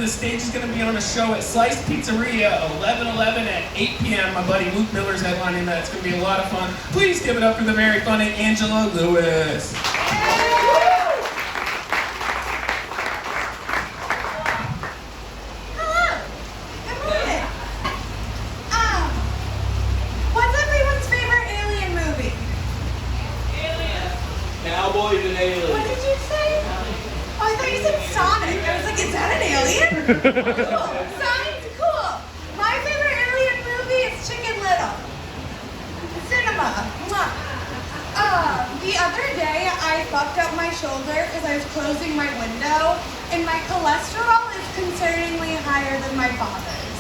the stage is going to be on a show at Slice Pizzeria, 11/11 at 8 p.m. My buddy Luke Miller's headlining that. It's going to be a lot of fun. Please give it up for the very funny Angela Lewis. Cowboys and aliens. What did you say? Oh, I thought you said Sonic. I was like, is that an alien? Cool. Sonic's cool. My favorite alien movie is Chicken Little. Cinema. Mwah. The other day, I fucked up my shoulder because I was closing my window, and my cholesterol is concerningly higher than my father's.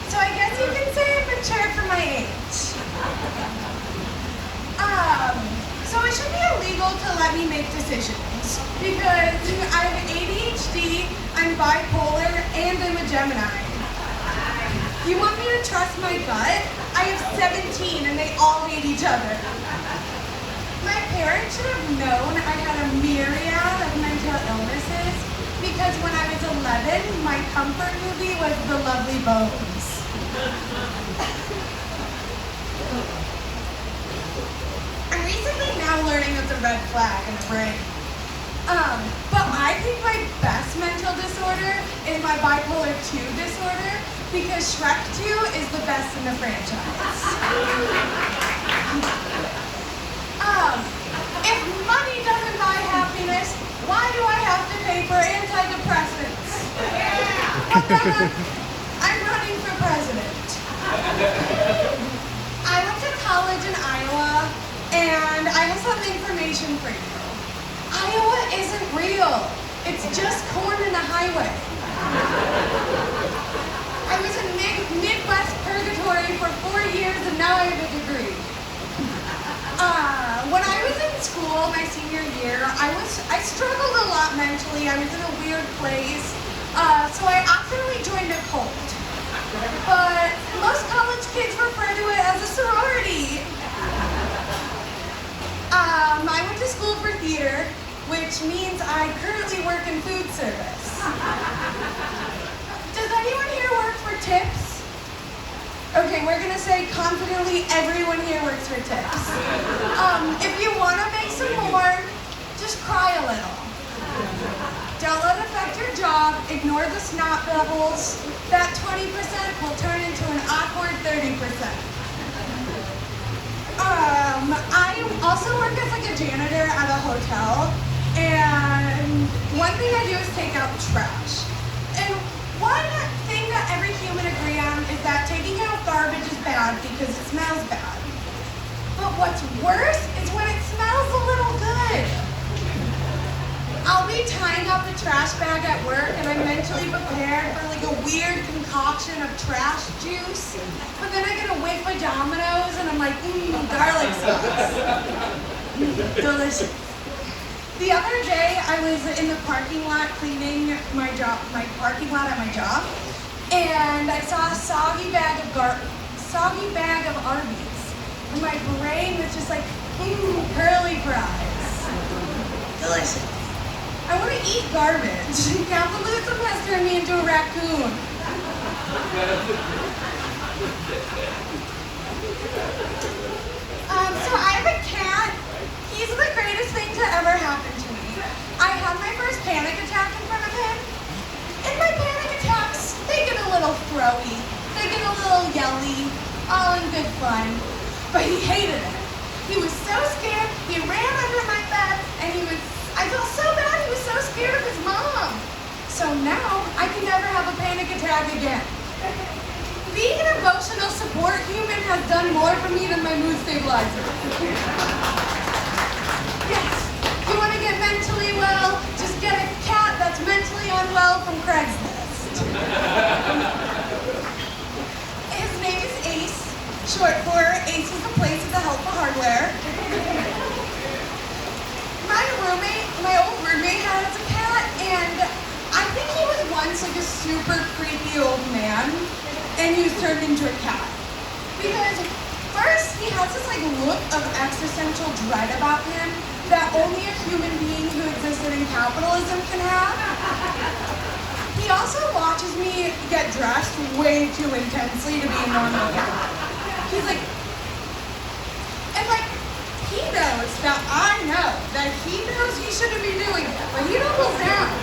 So I guess you can say I'm mature for my age. So it should be illegal to let me make decisions because I have ADHD, I'm bipolar, and I'm a Gemini. You want me to trust my gut? I have 17 and they all hate each other. My parents should have known I had a myriad of mental illnesses because when I was 11, my comfort movie was The Lovely Bones. I'm recently now learning it's a red flag in the brain. But I think my best mental disorder is my bipolar 2 disorder because Shrek 2 is the best in the franchise. If money doesn't buy happiness, why do I have to pay for antidepressants? What the heck? I'm running for president. I went to college in Iowa, and I have some information for you. Iowa isn't real. It's just corn in a highway. I was in Midwest purgatory for 4 years, and now I have a degree. When I was in school, my senior year, I struggled a lot mentally. I was in a weird place, so I accidentally joined a cult. But most college kids refer to it as a sorority. I went to school for theater, which means I currently work in food service. Does anyone here work for tips? Okay, we're gonna say confidently everyone here works for tips. If you wanna make some more, just cry a little. Don't let it affect your job, ignore the snot bubbles. That 20% will turn into an awkward 30%. I also work as like a janitor at a hotel, and one thing I do is take out trash. And one thing that every human agree on is that taking out garbage is bad because it smells bad. But what's worse is when it smells a little good. I'll be tying up the trash bag at work and I'm mentally prepared for like a weird concoction of trash juice. But then I get a whiff of Domino's and I'm like, garlic sauce. Delicious. The other day I was in the parking lot cleaning my parking lot at my job, and I saw a soggy bag of Arby's. And my brain was just like, curly fries. Delicious. I want to eat garbage. Capitalism has turned me into a raccoon. So I have a cat. He's the greatest thing to ever happen to me. I had my first panic attack in front of him. And my panic attacks, they get a little throwy. They get a little yelly, all in good fun. But he hated it. He was so scared, he ran under my bed, and I felt so bad, he was so scared of his mom. So now, I can never have a panic attack again. Being an emotional support human has done more for me than my mood stabilizer. Yes, you want to get mentally well, just get a cat that's mentally unwell from Craigslist. His name is Ace, short for Ace is the place of the helpful hardware. My old roommate has a cat, and I think he was once like a super creepy old man, and he was turned into a cat. Because first, he has this like look of existential dread about him that only a human being who existed in capitalism can have. He he also watches me get dressed way too intensely to be a normal guy. He's like, and like, he knows that I know that he knows he shouldn't be doing it, but he doubles down.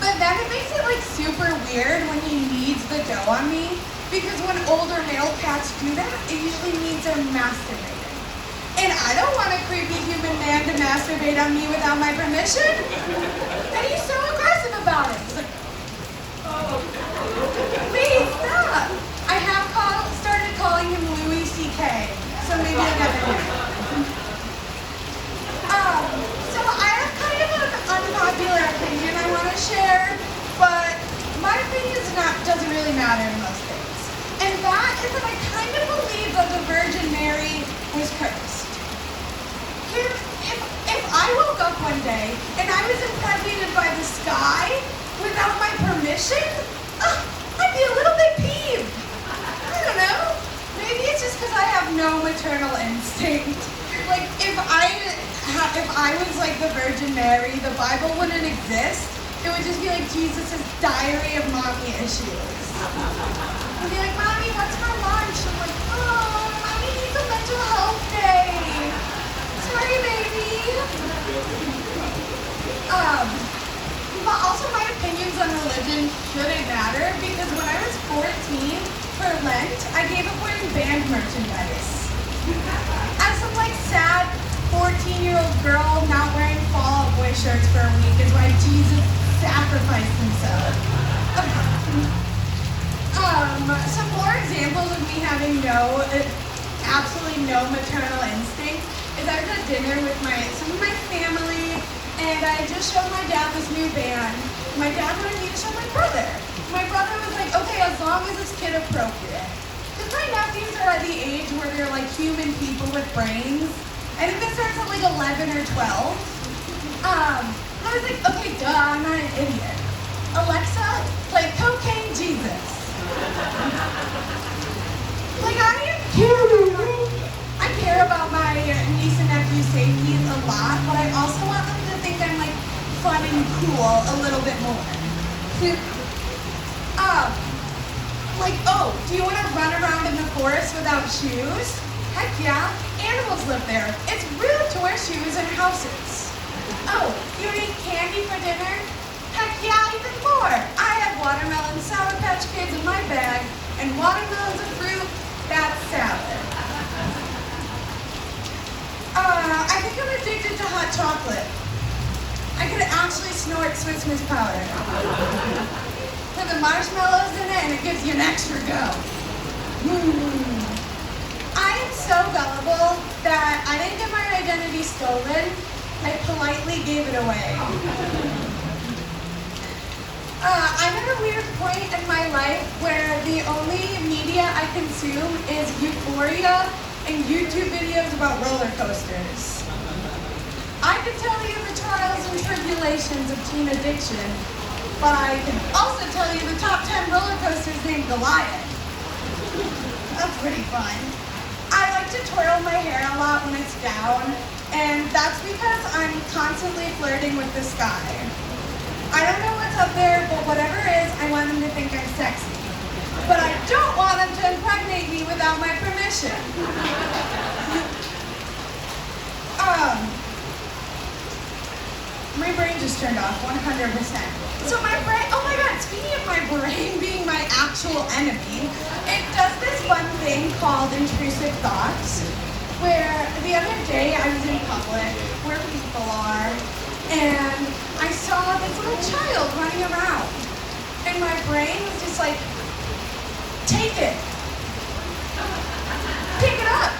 But then it makes it like super weird when he needs the dough on me, because when older male cats do that, it usually means they're masturbating. And I don't want a creepy human man to masturbate on me without my permission. And he's so aggressive about it. He's like, oh, please stop. I have started calling him Louis C.K., so maybe I'll get it. So I have kind of an unpopular opinion I want to share, but my opinion doesn't really matter in most things. And that is that I kind of believe that the Virgin Mary was cursed. If I woke up one day and I was impregnated by the sky without my permission, I'd be a little bit peeved. I don't know. Maybe it's just because I have no maternal instinct. Like, if I was like the Virgin Mary, the Bible wouldn't exist. It would just be like Jesus' diary of mommy issues. I'd be like, Mommy, what's for lunch? I'm like, oh, Mommy needs a mental health day. Sorry, baby. But also my opinions on religion shouldn't matter, because when I was 14, for Lent, I gave up wearing band merchandise. As some like sad 14-year-old girl not wearing Fall Out Boy shirts for a week is why Jesus sacrificed himself. Some more examples of me having absolutely no maternal instinct is I was at dinner with some of my family, and I just showed my dad this new band. My dad wanted me to show my brother. My brother was like, okay, as long as it's kid appropriate. Because my nephews are at the age where they're like human people with brains. I think it starts at like 11 or 12. I was like, okay, duh, I'm not an idiot. Alexa, play Cocaine Jesus. Like, I care about my niece and nephew's safety a lot, but I also want them to think I'm like fun and cool a little bit more. Like, oh, do you want to run around in the forest without shoes? Heck yeah, animals live there. It's rude to wear shoes in houses. Oh, you want to eat candy for dinner? Heck yeah, even more. I have watermelon Sour Patch Kids in my bag, and watermelon's a fruit, that's salad. I think I'm addicted to hot chocolate. I could actually snort Swiss Miss powder. Put the marshmallows in it and it gives you an extra go. I am so gullible that I didn't get my identity stolen. I politely gave it away. I'm at a weird point in my life where the only media I consume is Euphoria and YouTube videos about roller coasters. I can tell you the trials and tribulations of teen addiction, but I can also tell you the top 10 roller coasters named Goliath. That's pretty fun. I like to twirl my hair a lot when it's down, and that's because I'm constantly flirting with the sky. I don't know what's up there, but whatever is, I want them to think I'm sexy. But I don't want them to impregnate me without my permission. My brain just turned off 100%. So my brain, oh my god, speaking of my brain being my actual enemy, it does this fun thing called intrusive thoughts, where the other day I was in public, where people are, and I saw this little child running around. And my brain was just like, take it. Pick it up.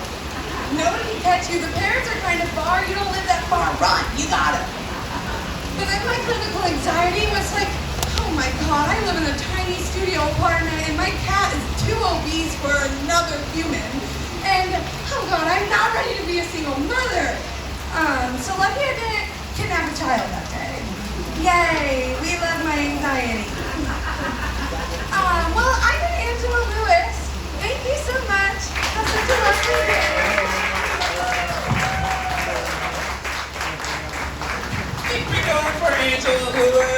Nobody can catch you. The parents are kind of far. You don't live that far. Run. You got it. But then my clinical anxiety was like, oh my god, I live in a tiny studio apartment and my cat is too obese for another human. And oh god, I'm not ready to be a single mother. So lucky I didn't kidnap a child that day. Yay, we love my anxiety. Well, I've been Angela Lewis. Thank you so much. Have such a lovely day. Keep it going for Angela Lulu